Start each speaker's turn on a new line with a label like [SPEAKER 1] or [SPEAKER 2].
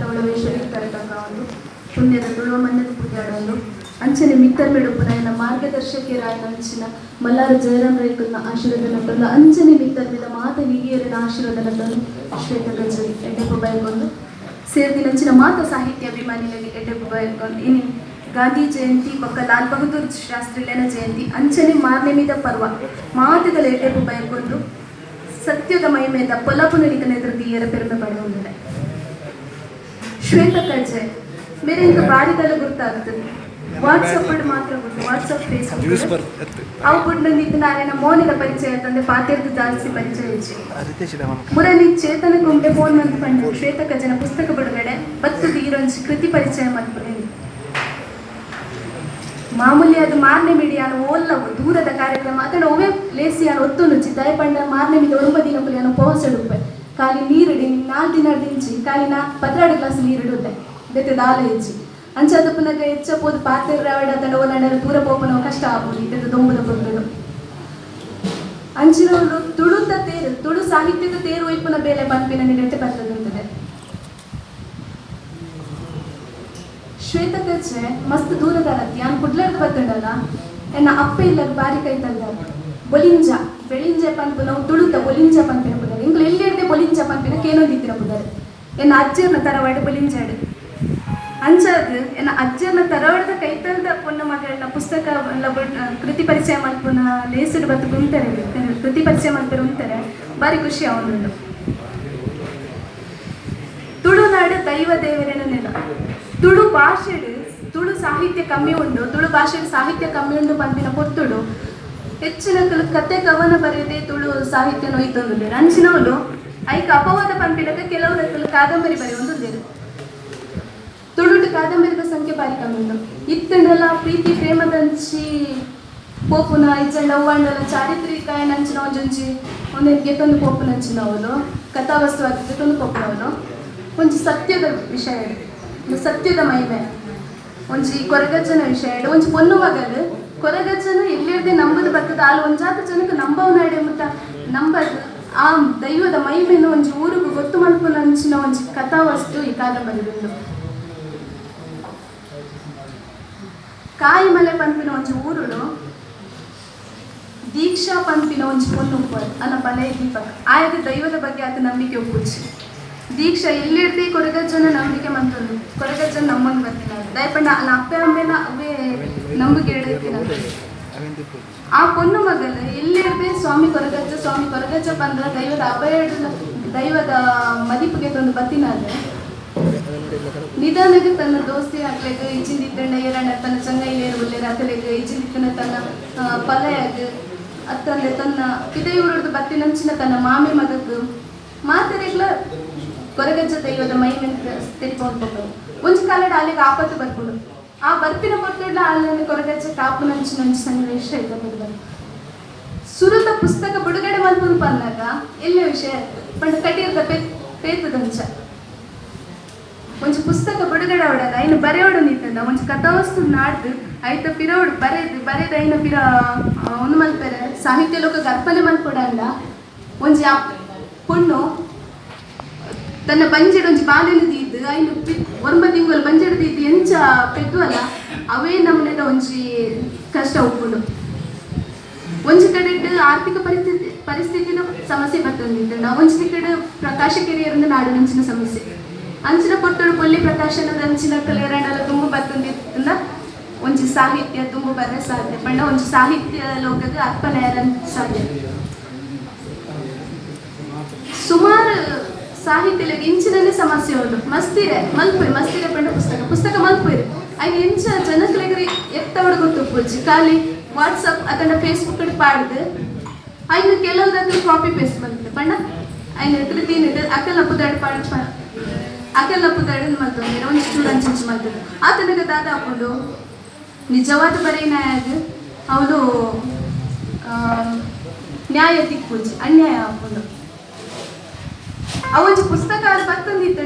[SPEAKER 1] ಒಳವೇಶ್ವರಿ ಕರೆತಂದು ಪುಣ್ಯದ ತುಳುವ ಮನ್ನದ ಪುಣ್ಯಾಡಲು ಅಂಚನೆ ಮಿತ್ತರ್ ಮೆಡುಪುನ ಮಾರ್ಗದರ್ಶಕಿಯರಾಯ ಅಂಚಿನ ಮಲ್ಲಾರ ಜಯರಾಮ್ ರೈಕಲ್ನ ಆಶೀರ್ವಾದನಟ್ಟೊಂದು ಅಂಚನೆ ಮಿತ್ತರ್ మీద ಮಾತ ಹಿರಿಯರಿನ ಆಶೀರ್ವಾದನಟ್ಟೊಂದು ಶ್ವೇತ ಗಜರಿ ಎಡ್ಡೆಪ್ಪು ಬಯಕೊಂಡು ಸೇರಿದಿನಂಚಿನ ಮಾತ ಸಾಹಿತ್ಯ ಅಭಿಮಾನಿಗಳಿಗೆ ಎಡ್ಡೆಪ್ಪು ಬಯಕೊಂಡು ಇನಿ ಗಾಂಧಿ ಜಯಂತಿ ಪಕ್ಕ ಲಾಲ್ ಬಹದ್ದೂರ್ ಶಾಸ್ತ್ರಿಲೇನ ಜಯಂತಿ ಅಂಚನೆ ಮಾರ್ನೆ ಮೀದ ಪರ್ವ ಮಾತುಗಳ ಎಡ್ಡೆಪ್ಪು ಬಯಕೊಂಡು ಸತ್ಯದ ಮಹಿಮೆಯಿಂದ ಪೊಲಪು ನಡಿಕನ ಎದುರು ಪೆರುಮೆ ಪಡೆದುಕೊಂಡಿದೆ. ಶ್ವೇತ ಕಜ್ಜೆ ಮೇರೆ ಇಂಕ ಬಾರಿದಲ್ಲ ಗೊತ್ತಾಗ್ತದೆ. ವಾಟ್ಸಪ್ ಮಾತ್ರ ಗೊತ್ತು, ವಾಟ್ಸಪ್ ಫೇಸ್ಬುಕ್ ಅವು ಬಿಟ್ಟು ನಾರಾಯಣ ಮೌನಿದ ಪರಿಚಯ ಅಂತಂದ್ರೆ ಪಾತ್ರದ ಜಾಸ್ತಿ ಪರಿಚಯ ಹೆಚ್ಚು ಮುರಳಿ ಚೇತನ ಗೊಂಬೆ ಫೋನ್ ಮಂತ್ ಪಂಡು ಶ್ವೇತ ಕಜ್ಜನ ಪುಸ್ತಕ ಬಿಡುಗಡೆ ಬತ್ತದ ಈರೊಂದು ಕೃತಿ ಪರಿಚಯ ಮಾಡ್ಕೊಂಡು ಮಾಮೂಲಿ ಅದು ಮಾರ್ನೆ ಮೀಡಿಯಾನ ಓಲ್ಲವು ದೂರದ ಕಾರ್ಯಕ್ರಮ ಅದನ್ನು ಒವೇ ಲೇಸಿಯಾನ ಒತ್ತು ನುಚ್ಚಿ ದಯಪಂಡ ಮಾರ್ನೆ ಮೀದ 9 ದಿನ ಪುಲಿಯಾನ ಪೋಸಡುಪ್ಪೆ ಖಾಲಿ ನೀರಿಡಿ 4 ದಿನ ದಿಂಚಿ ಖಾಲಿ 16 ಗ್ಲಾಸ್ ನೀರಿಡುತ್ತೆ ಬೆತ್ತೆ ದಾಲ ಹೆಚ್ಚಿ ಅಂಚದ ಪುನಗ ಹೆಚ್ಚಪೋದು ಪಾತ್ರೆ ರಾವಡ ತಂಡ ಓಲಾಂಡರ ದೂರ ಪೋಪನ ಕಷ್ಟ ಆಗ್ಬೋದು ಇದಕ್ಕೆ ದೊಂಬದ ಬಂದಳು ಅಂಚಿನವರು ತುಳುದ ತೇರು ತುಳು ಸಾಹಿತ್ಯದ ತೇರು ವೈಪುನ ಬೇಲೆ ಪಂಪಿನ ನಿಗಟ್ಟೆ ಬರ್ತದಂತದೆ. ಶ್ವೇತ ಕಜ್ಜೆ ಮಸ್ತ್ ದೂರದ ರತ್ತಿ ನಾನು ಕುಡ್ಲರ್ದು ಬರ್ತಡಲ್ಲ ಎನ್ನ ಅಪ್ಪ ಇಲ್ಲದ ಬಾರಿ ಕೈ ತಂದ ಬೊಲಿಂಜ ಬೆಳಿಂಜ ಪಂಪು ನಾವು ತುಳುತ ಬೊಲಿಂಜ ಪಂಪಿನ ಬುದಾರೆ ಇಂಗ್ಲು ಎಲ್ಲಿರದೆ ಬೊಲಿಂಜ ಪಂಪಿನ ಕೇನೊಂದಿತ್ತಿನ ಬುದಾರೆ ಎನ್ನ ಅಜ್ಜರ್ನ ತರವಾಡೆ ಬೊಲಿಂಜಾಡು ಅಂಚದು ಎನ್ನ ಅಜ್ಜರ್ನ ತರವಾಡದ ಕೈತಲ್ದ ಪೊನ್ನ ಮಗಳನ್ನ ಪುಸ್ತಕ ಕೃತಿ ಪರಿಚಯ ಮಲ್ಪುನ ಲೇಸುಡು ಬತ್ತು ಗುಂತಾರೆ ಕೃತಿ ಪರಿಚಯ ಮಲ್ಪರು ಉಂತಾರೆ ಬಾರಿ ಖುಷಿ ಅವನು. ತುಳುನಾಡು ದೈವ ದೇವರೇನ ನೆಲ ತುಳು ಭಾಷೆಡು ತುಳು ಸಾಹಿತ್ಯ ಕಮ್ಮಿ ಉಂಡು ತುಳು ಭಾಷೆಡು ಸಾಹಿತ್ಯ ಕಮ್ಮಿ ಉಂಡು ಪಂಪಿನ ಪೊರ್ತುಡು ಹೆಚ್ಚಿನ ಕತೆ ಕವನ ಬರೆಯದೆ ತುಳು ಸಾಹಿತ್ಯ ನೋಯ್ತೊಂದು ಅಂಚಿನವಳು ಐಕ ಅಪವಾದ ಪಂಪಿನಕ ಕೆಲವು ಕಾದಂಬರಿ ಬರೆಯೊಂದು ತುಳುಡು ಕಾದಂಬರಿದ ಸಂಖ್ಯೆ ಬಾರಿ ಕಮ್ಮಿ ಉಂಡು ಇತ್ತಂಡಲ್ಲ ಪ್ರೀತಿ ಪ್ರೇಮದಂಚಿ ಪೋಪುನ ಇಚ್ಚಂಡ ಅವ್ವಾಂಡಲ ಚಾರಿತ್ರಿಕ ನಂಚಿನ ಒಂಜೊಂಜಿ ಒಂದೇನು ಗೆತ್ತೊಂದು ಪೋಪುನಂಚಿನವಳು ಕಥಾವಸ್ತು ಆಗಿದ್ದೊಂದು ಪೋಪುನವಳು ಒಂಜಿ ಸತ್ಯದ ವಿಷಯ ಸತ್ಯದ ಮಹಿಮೆ ಒಂಜಿ ಕೊರಗಜ್ಜನ ವಿಷಯ ಒಂಜಿ ಪೊನ್ನು ಮಗಲು ಕೊರಗಜ್ಜನ ಎಲ್ಲಿರದೆ ನಂಬದು ಬರ್ತದ ಅಲ್ಲಿ ಒಂಜಾತ ಜನಕ್ಕೆ ನಂಬವನಾಡೆ ಮುತ್ತ ನಂಬದು ಆ ದೈವದ ಮಹಿಮೆಯನ್ನು ಒಂಜಿ ಊರಿಗೂ ಗೊತ್ತು ಮಲ್ಪುನ ಅಂಚಿನ ಒಂಜಿ ಕಥಾವಸ್ತು ಈ ಕಾದಂಬರಿ ಉಂಡು. ಕಾಯಿಮಲೆ ಪಂಪಿನ ಒಂಜಿ ಊರುಡು ದೀಕ್ಷಾ ಪಂಪಿನ ಒಂಜಿ ಪೊನ್ನು ಉಪ್ಪದು ಅನ್ನ ಬಲಯ ದೀಪಕ್ ಆಯ್ದ ದೈವದ ಬಗ್ಗೆ ಆತ ನಂಬಿಕೆ ಒಪ್ಪುಚ್ಚಿ ದೀಕ್ಷಾ ಎಲ್ಲಿರ್ದೆ ಕೊರಗಜ್ಜನ ನಂಬಿಕೆ ಮಂತೊಂದು ಕೊರಗಜ್ಜನ ನಮ್ಮನ್ನು ಬರ್ತಿನ ದಯಪಂಡ ಅಲ್ಲ ಅಪ್ಪೆ ಅಮ್ಮೆನ ಅವೇ ನಂಬಿಕೆ ಇಡತ್ತಿನ ಆ ಪೊನ್ನು ಮಗಲು ಎಲ್ಲಿರ್ದೆ ಸ್ವಾಮಿ ಕೊರಗಜ್ಜ ಬಂದ ದೈವದ ಅಭಯ ದೈವದ ಮದಿಪಿಗೆ ತಂದು ಬತ್ತಿನಾದ್ರೆ ನಿಧಾನಕ್ಕೆ ತನ್ನ ದೋಸ್ತಿ ಹಾಕ್ಲೆಗ್ ಇಚ್ಚಿಂದಿತ್ತಂಡ ಎರಡ ತನ್ನ ಚಂಗೈಲೇರು ಉಲ್ಲೇರು ಅತಲೆಗ್ ಇಚ್ಚಿಂದಿತ್ತನ ತನ್ನ ಪಲಯಾಗ ಅತ್ತಂದೆ ತನ್ನ ಪಿದೆಯೂರದ್ದು ಬತ್ತಿನಂಚಿನ ತನ್ನ ಮಾಮಿ ಮಗದ್ದು ಮಾತರೆಗ್ಲ ಕೊರಗಜ್ಜ ದೈವದ ಮೈಮೆ ತೆರಿಕೊಂಡು ಒಂಜಿ ಕಾಲಡ ಅಲ್ಲಿಗೆ ಆಪತ್ತು ಬರ್ಬೋದು ಆ ಬರ್ಪಿನ ಕೊಟ್ಟುಡ್ಲ ಅಲ್ಲಿ ಕೊರಗಜ್ಜ ಕಾಪು ನಂಚಿನ ಸನ್ನಿವೇಶ ಇದ್ದ ಸುರುತ ಪುಸ್ತಕ ಬಿಡುಗಡೆ ಮಲ್ಪುದು ಬಂದಾಗ ಎಲ್ಲ ವಿಷಯ ಪಂಡ ಕಟ್ಟಿರದ ಪೇತದಂಚ ಒಂಜಿ ಪುಸ್ತಕ ಬಿಡುಗಡೆ ಅವಡಾಗ ಐನು ಬರೆಯೋಡು ನಿಂತಂದ ಒಂಜಿ ಕಥಾವಸ್ತು ನಾಡ್ದು ಐತ ಪಿರೋಡು ಬರೆದು ಐನ ಪಿರ ಒಂದು ಮಲ್ಪೆರೆ ಸಾಹಿತ್ಯ ಲೋಕಕ್ಕೆ ಅರ್ಪಣೆ ಮಲ್ಪೊಡಂಡ ಒಂಜಿ ಪೊಣ್ಣು ತನ್ನ ಬಂಜೆಡ್ ಒಂಜಿ ಬಾಲೆನು ದೀದ್ದು ಐನು 9 ತಿಂಗಳು ಬಂಜೆಡ್ ದೀದ್ದು ಎಂಚ ಪೆದ್ದು ಅಲ್ಲ ಅವೇ ನಮ್ಮನೆದ ಒಂಜಿ ಕಷ್ಟ ಉಪ್ಪುಂಡು ಒಂಜಿ ಕಡೆ ಆರ್ಥಿಕ ಪರಿಸ್ಥಿತಿನ ಸಮಸ್ಯೆ ಬರ್ತಂದಿದ್ದ ಒಂಜಿ ಕಡೆ ಪ್ರಕಾಶ ಕೆರಿಯರಿಂದ ನಾಡು ನಂಚಿನ ಸಮಸ್ಯೆ ಅಂಚಿನ ಕೊಟ್ಟಳು ಕೊಲ್ಲಿ ಪ್ರಕಾಶನದ ಅಂಚಿನ ಕಲೆಯರನೆಲ್ಲ ತುಂಬ ಬರ್ತಂದಿದ್ದ ಒಂಜಿ ಸಾಹಿತ್ಯ ತುಂಬ ಬರ ಸಾಧ್ಯ ಪಂಡ ಒಂಜಿ ಸಾಹಿತ್ಯ ಲೋಕದ ಅರ್ಪಣೆ ಸಾಧ್ಯ ಸುಮಾರು ಸಾಹಿತ್ಯಕ್ಕೆ ಇಂಚಿನಲ್ಲಿ ಸಮಸ್ಯೆ ಉಂಟು ಮಸ್ತಿರೆ ಪಂಡ ಪುಸ್ತಕ ಮಲ್ಪುರಿ ಐದು ಇಂಚ ಜನಕ್ಲೆಗರಿ ಎತ್ತವಡು ಗೊತ್ತುಪ್ಪುಚ್ಚಿ ಖಾಲಿ ವಾಟ್ಸಪ್ ಅದನ್ನ ಫೇಸ್ಬುಕ್ ಪಾಡ್ದು ಐನು ಕೆಲವುದಾದ್ರೂ ಕಾಪಿ ಪೇಸ್ಟ್ ಬಂದಿದೆ ಪಂಡ ಐನು ಕೃತಿನಿದೆ ಅಕಲ್ ಪುದಾಡು ಮಲ್ತೊಂದಿರ ಒಂದು ಸ್ಟೂಡೆಂಟ್ಸ್ ಇಂಚು ಮಲ್ತದೆ ಆತನಿಗೆ ದಾದ ಹಾಕೊಂಡು ನಿಜವಾದ ಬರೆಯನಾಯಾಗ ಅವಳು ನ್ಯಾಯ ತಿಕ್ಕುಚ್ಚಿ ಅನ್ಯಾಯ ಹಾಕೊಂಡು ಅವೊಂದು ಪುಸ್ತಕ ಅದು ಬರ್ತಂದಿತ್ತು